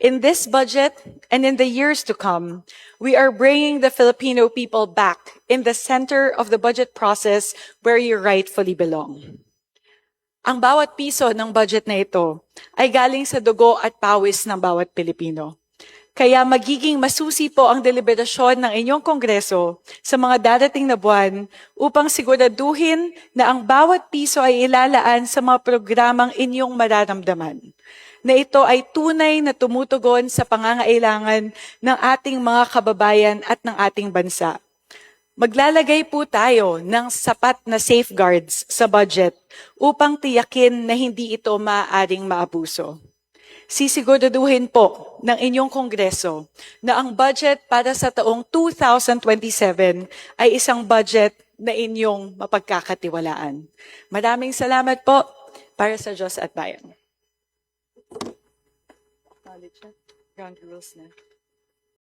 In this budget and in the years to come, we are bringing the Filipino people back in the center of the budget process where you rightfully belong. Ang bawat piso ng budget na ito ay galing sa dugo at pawis ng bawat Pilipino. Kaya magiging masusi po ang deliberasyon ng inyong Kongreso sa mga darating na buwan upang siguraduhin na ang bawat piso ay ilalaan sa mga programang inyong mararamdaman, na ito ay tunay na tumutugon sa pangangailangan ng ating mga kababayan at ng ating bansa. Maglalagay po tayo ng sapat na safeguards sa budget upang tiyakin na hindi ito maaaring maabuso. Sisiguraduhin po ng inyong Kongreso na ang budget para sa taong 2027 ay isang budget na inyong mapagkakatiwalaan. Maraming salamat po para sa Diyos at Bayan. Ground rules na.